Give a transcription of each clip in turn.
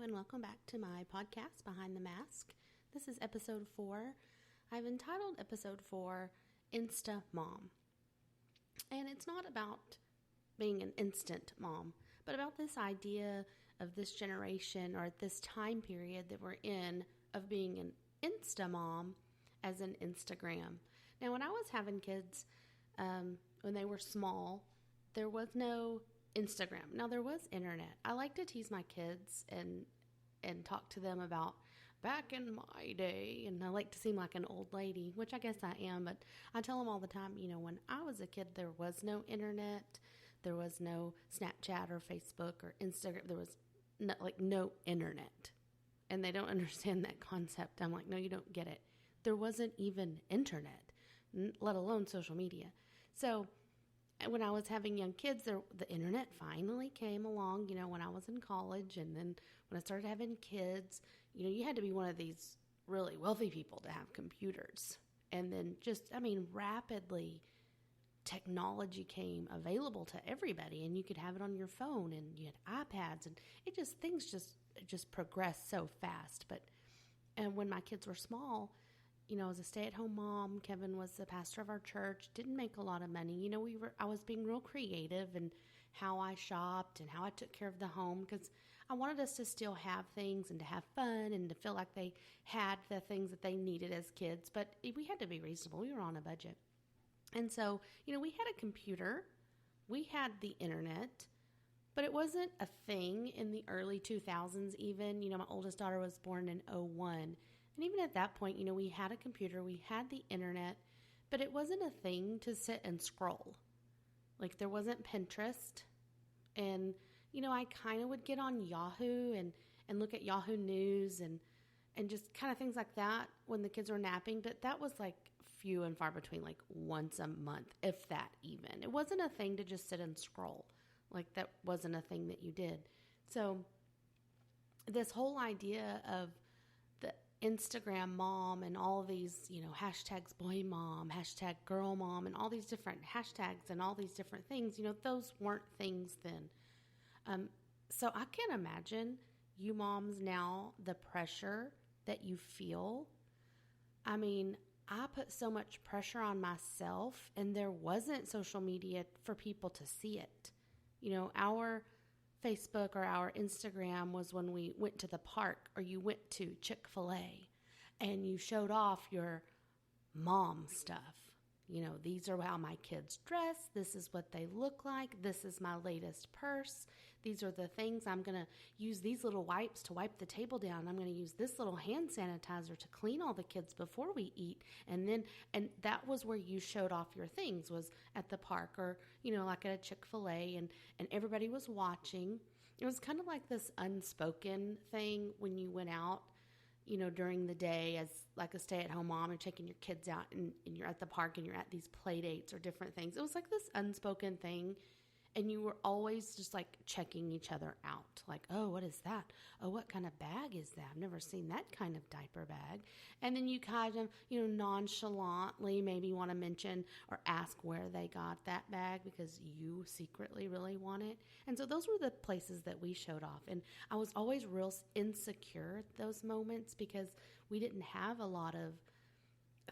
and welcome back to my podcast, Behind the Mask. This is episode 4. I've entitled episode 4, Instamom. And it's not about being an instant mom, but about this idea of this generation or this time period that we're in of being an Instamom as an Instagram. Now, when I was having kids, when they were small, there was no Instagram. Now, there was internet. I like to tease my kids and talk to them about back in my day, and I like to seem like an old lady, which I guess I am, but I tell them all the time, when I was a kid, there was no internet, there was no Snapchat or Facebook or Instagram, there was no internet, and they don't understand that concept. I'm like, no, you don't get it. There wasn't even internet, let alone social media. So when I was having young kids, the internet finally came along, when I was in college. And then when I started having kids, you had to be one of these really wealthy people to have computers. And then rapidly technology came available to everybody, and you could have it on your phone, and you had iPads, and things just progressed so fast. And when my kids were small, as a stay-at-home mom, Kevin was the pastor of our church, didn't make a lot of money. I was being real creative in how I shopped and how I took care of the home, because I wanted us to still have things and to have fun and to feel like they had the things that they needed as kids. But we had to be reasonable. We were on a budget. And so, we had a computer, we had the internet, but it wasn't a thing in the early 2000s even. My oldest daughter was born in 2001. And even at that point, we had a computer, we had the internet, but it wasn't a thing to sit and scroll. Like, there wasn't Pinterest. And, I kind of would get on Yahoo and look at Yahoo News and just kind of things like that when the kids were napping. But that was like few and far between, like once a month, if that even. It wasn't a thing to just sit and scroll. Like, that wasn't a thing that you did. So this whole idea of the Instagram mom and all of these, hashtags boy mom, hashtag girl mom, and all these different hashtags and all these different things, those weren't things then. So I can't imagine you moms now, the pressure that you feel. I mean, I put so much pressure on myself, and there wasn't social media for people to see it. Our Facebook or our Instagram was when we went to the park, or you went to Chick-fil-A and you showed off your mom stuff. These are how my kids dress. This is what they look like. This is my latest purse. These are the things. I'm going to use these little wipes to wipe the table down. I'm going to use this little hand sanitizer to clean all the kids before we eat. And that was where you showed off your things, was at the park or, like at a Chick-fil-A, and everybody was watching. It was kind of like this unspoken thing when you went out, during the day as like a stay-at-home mom and taking your kids out and you're at the park and you're at these play dates or different things. It was like this unspoken thing, and you were always just like checking each other out. Like, oh, what is that? Oh, what kind of bag is that? I've never seen that kind of diaper bag. And then you kind of, nonchalantly maybe want to mention or ask where they got that bag because you secretly really want it. And so those were the places that we showed off. And I was always real insecure at those moments because we didn't have a lot of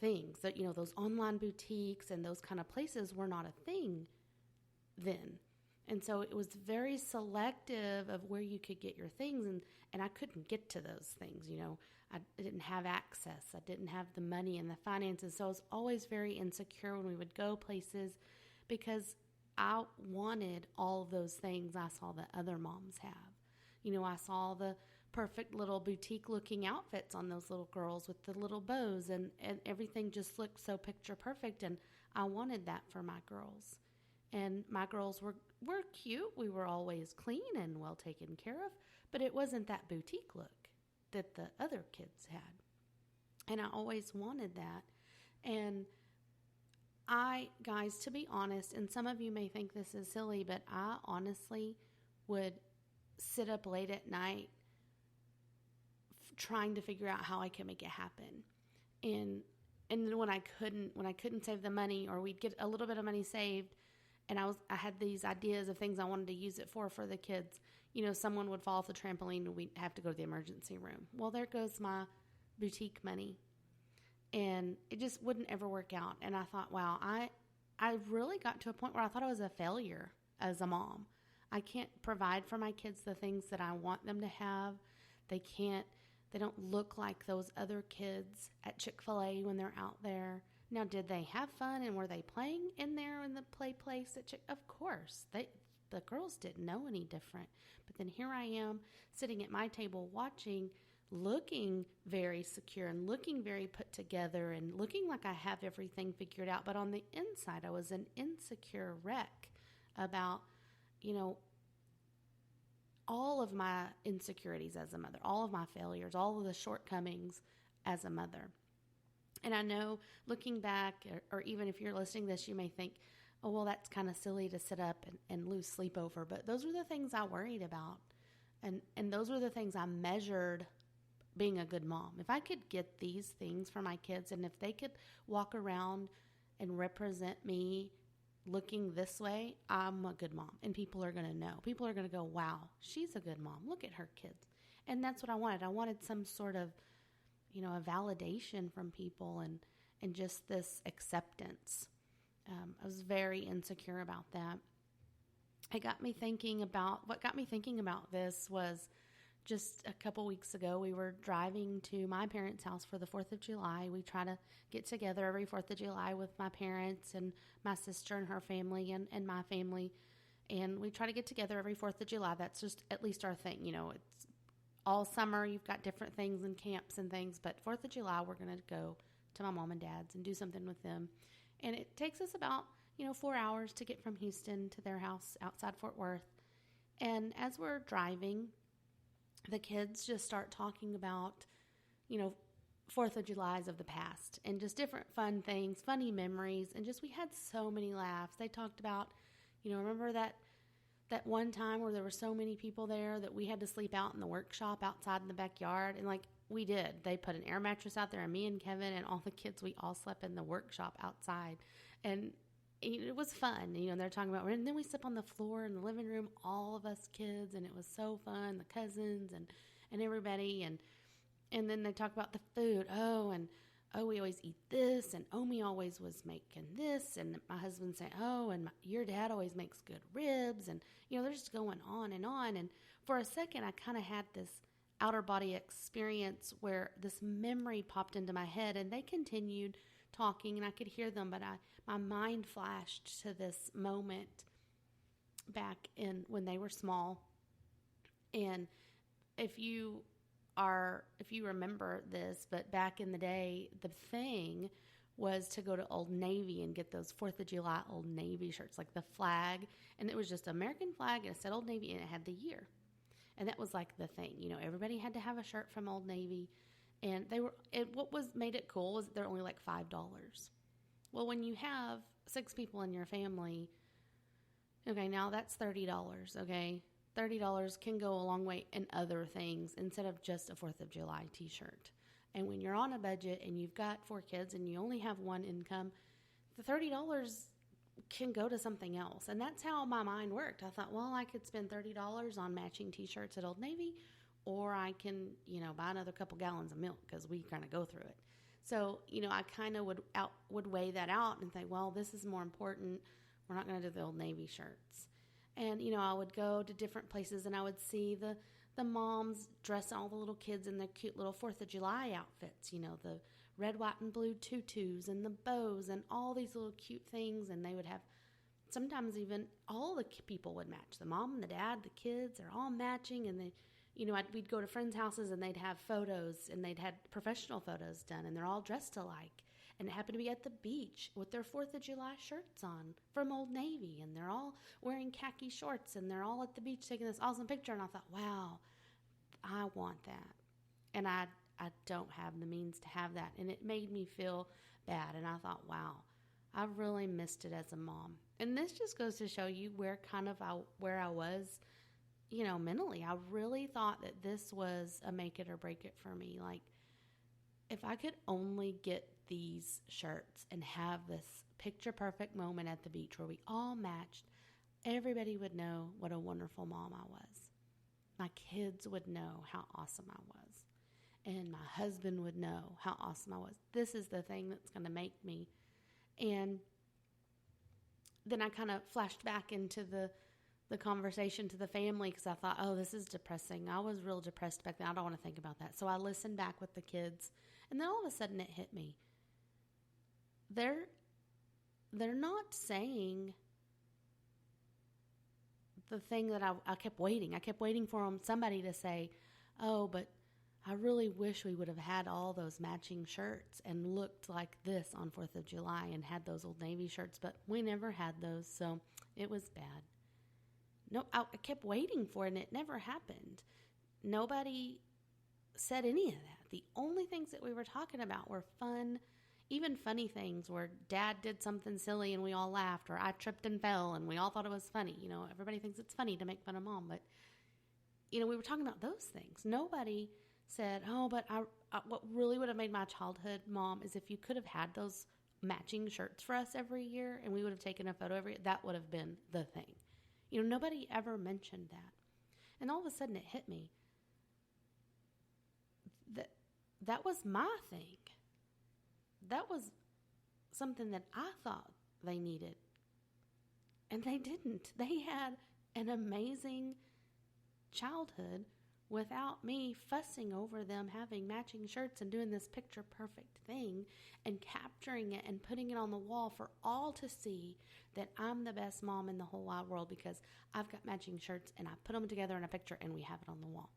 things that, those online boutiques and those kind of places were not a thing then. And so it was very selective of where you could get your things, and I couldn't get to those things. I didn't have access. I didn't have the money and the finances. So I was always very insecure when we would go places because I wanted all of those things I saw that other moms have. I saw the perfect little boutique looking outfits on those little girls with the little bows, and everything just looked so picture perfect, and I wanted that for my girls. And my girls were cute. We were always clean and well taken care of, but it wasn't that boutique look that the other kids had. And I always wanted that. And guys, to be honest, and some of you may think this is silly, but I honestly would sit up late at night trying to figure out how I could make it happen. And then when I couldn't save the money, or we'd get a little bit of money saved, and I had these ideas of things I wanted to use it for the kids, someone would fall off the trampoline and we'd have to go to the emergency room. Well, there goes my boutique money. And it just wouldn't ever work out. And I thought, wow, I really got to a point where I thought I was a failure as a mom. I can't provide for my kids the things that I want them to have. They don't look like those other kids at Chick-fil-A when they're out there. Now, did they have fun and were they playing in there in the play place at Of course. The girls didn't know any different. But then here I am sitting at my table watching, looking very secure and looking very put together and looking like I have everything figured out. But on the inside, I was an insecure wreck about, all of my insecurities as a mother, all of my failures, all of the shortcomings as a mother. And I know looking back, or even if you're listening to this, you may think, oh, well, that's kind of silly to sit up and lose sleep over. But those were the things I worried about. And those were the things I measured being a good mom. If I could get these things for my kids, and if they could walk around and represent me looking this way, I'm a good mom. And people are going to know. People are going to go, wow, she's a good mom. Look at her kids. And that's what I wanted. I wanted some sort of, a validation from people and just this acceptance. I was very insecure about that. What got me thinking about this was just a couple weeks ago, we were driving to my parents' house for the 4th of July. We try to get together every 4th of July with my parents and my sister and her family and my family. And we try to get together every 4th of July. That's just at least our thing. It's all summer. You've got different things and camps and things. But 4th of July, we're going to go to my mom and dad's and do something with them. And it takes us about, 4 hours to get from Houston to their house outside Fort Worth. And as we're driving, the kids just start talking about, 4th of Julys of the past and just different fun things, funny memories. And just, we had so many laughs. They talked about, remember that one time where there were so many people there that we had to sleep out in the workshop outside in the backyard. And we did. They put an air mattress out there, and me and Kevin and all the kids, we all slept in the workshop outside. And it was fun. They're talking about, and then we slept on the floor in the living room, all of us kids, and it was so fun, the cousins and everybody. And then they talk about the food. We always eat this, and Omi always was making this, and my husband saying, your dad always makes good ribs, and, they're just going on. And for a second, I kind of had this outer body experience where this memory popped into my head, and they continued talking, and I could hear them, but my mind flashed to this moment back in when they were small. And if you remember this, but back in the day, the thing was to go to Old Navy and get those 4th of July Old Navy shirts, like the flag, and it was just American flag, and it said Old Navy, and it had the year. And that was like the thing, everybody had to have a shirt from Old Navy. And what made it cool was they're only like $5. Well, when you have 6 people in your family, okay, now that's $30, okay? $30 can go a long way in other things instead of just a 4th of July t-shirt. And when you're on a budget and you've got 4 kids and you only have one income, the $30 can go to something else. And that's how my mind worked. I thought, well, I could spend $30 on matching t-shirts at Old Navy, or I can, buy another couple gallons of milk because we kind of go through it. So, I kind of would weigh that out and think, well, this is more important. We're not going to do the Old Navy shirts. And, I would go to different places and I would see the moms dress all the little kids in their cute little 4th of July outfits, the red, white, and blue tutus and the bows and all these little cute things. And they would have, sometimes even all the people would match. The mom and the dad, the kids, they're all matching. And we'd go to friends' houses and they'd have photos, and they'd had professional photos done, and they're all dressed alike. And it happened to be at the beach with their 4th of July shirts on from Old Navy, and they're all wearing khaki shorts, and they're all at the beach taking this awesome picture. And I thought, wow, I want that. And I don't have the means to have that. And it made me feel bad. And I thought, wow, I really missed it as a mom. And this just goes to show you where I was, mentally. I really thought that this was a make it or break it for me. Like, if I could only get these shirts and have this picture perfect moment at the beach where we all matched, everybody would know what a wonderful mom I was. my kids would know how awesome I was. And my husband would know how awesome I was. This is the thing that's going to make me. And then I kind of flashed back into the conversation to the family because I thought, oh, this is depressing. I was real depressed back then. I don't want to think about that. So I listened back with the kids. And then all of a sudden it hit me. They're not saying the thing that I kept waiting. I kept waiting for somebody to say, oh, but I really wish we would have had all those matching shirts and looked like this on 4th of July and had those Old Navy shirts, but we never had those, so it was bad. No, I kept waiting for it, and it never happened. Nobody said any of that. The only things that we were talking about were fun, even funny things where Dad did something silly and we all laughed, or I tripped and fell and we all thought it was funny. You know, everybody thinks it's funny to make fun of Mom, but, you know, we were talking about those things. Nobody said, oh, but I what really would have made my childhood, Mom, is if you could have had those matching shirts for us every year and we would have taken a photo every year. That would have been the thing. You know, nobody ever mentioned that. And all of a sudden it hit me. That was my thing. That was something that I thought they needed. And they didn't. They had an amazing childhood without me fussing over them having matching shirts and doing this picture perfect thing and capturing it and putting it on the wall for all to see that I'm the best mom in the whole wide world because I've got matching shirts and I put them together in a picture and we have it on the wall.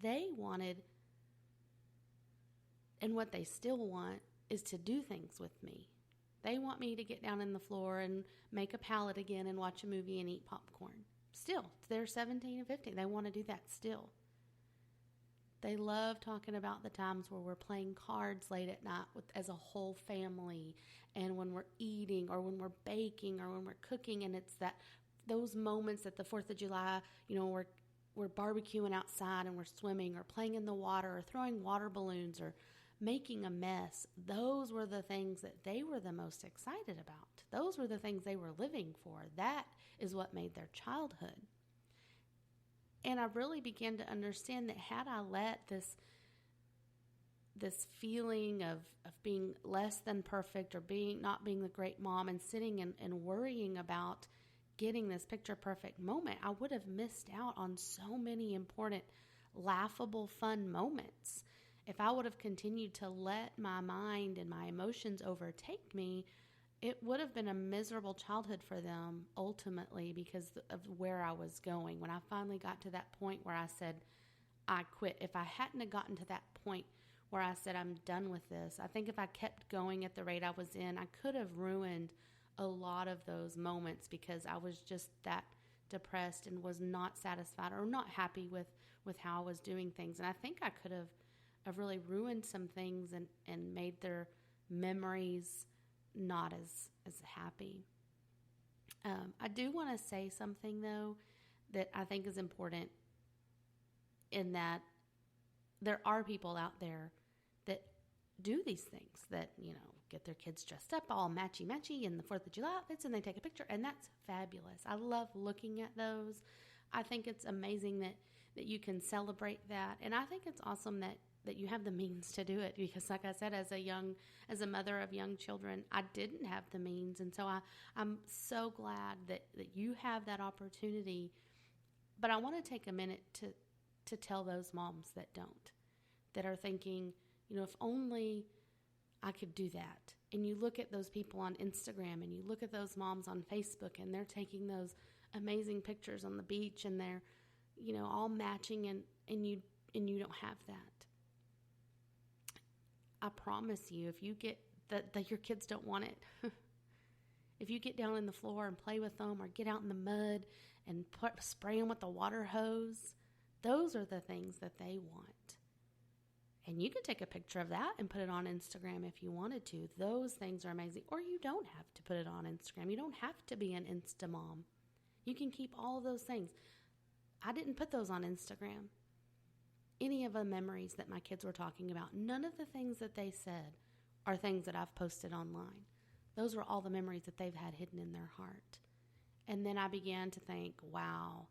They wanted, and what they still want, is to do things with me. They want me to get down on the floor and make a pallet again and watch a movie and eat popcorn. Still, they're 17 and 15. They want to do that still. They love talking about the times where we're playing cards late at night as a whole family, and when we're eating or when we're baking or when we're cooking, and it's those moments at the 4th of July, you know, we're barbecuing outside and we're swimming or playing in the water or throwing water balloons or making a mess. Those were the things that they were the most excited about. Those were the things they were living for. That is what made their childhood. And I really began to understand that had I let this feeling of being less than perfect or not being the great mom and sitting and worrying about getting this picture perfect moment, I would have missed out on so many important, laughable, fun moments. If I would have continued to let my mind and my emotions overtake me, it would have been a miserable childhood for them ultimately because of where I was going. When I finally got to that point where I said, I quit. If I hadn't have gotten to that point where I said, I'm done with this, I think if I kept going at the rate I was in, I could have ruined a lot of those moments because I was just that depressed and was not satisfied or not happy with how I was doing things. And I think I could have really ruined some things and made their memories not as happy. I do want to say something, though, that I think is important in that there are people out there that do these things that, you know, get their kids dressed up all matchy-matchy in the 4th of July outfits and they take a picture, and that's fabulous. I love looking at those. I think it's amazing that that you can celebrate that. And I think it's awesome that you have the means to do it, because like I said, as a mother of young children, I didn't have the means. And so I'm so glad that you have that opportunity. But I want to take a minute to tell those moms that don't, that are thinking, you know, if only I could do that. And you look at those people on Instagram and you look at those moms on Facebook and they're taking those amazing pictures on the beach and they're, you know, all matching and you don't have that. I promise you, if you get that your kids don't want it, if you get down on the floor and play with them or get out in the mud and spray them with a water hose, those are the things that they want. And you can take a picture of that and put it on Instagram if you wanted to. Those things are amazing. Or you don't have to put it on Instagram. You don't have to be an Instamom. You can keep all of those things. I didn't put those on Instagram. Any of the memories that my kids were talking about, none of the things that they said are things that I've posted online. Those are all the memories that they've had hidden in their heart. And then I began to think, wow,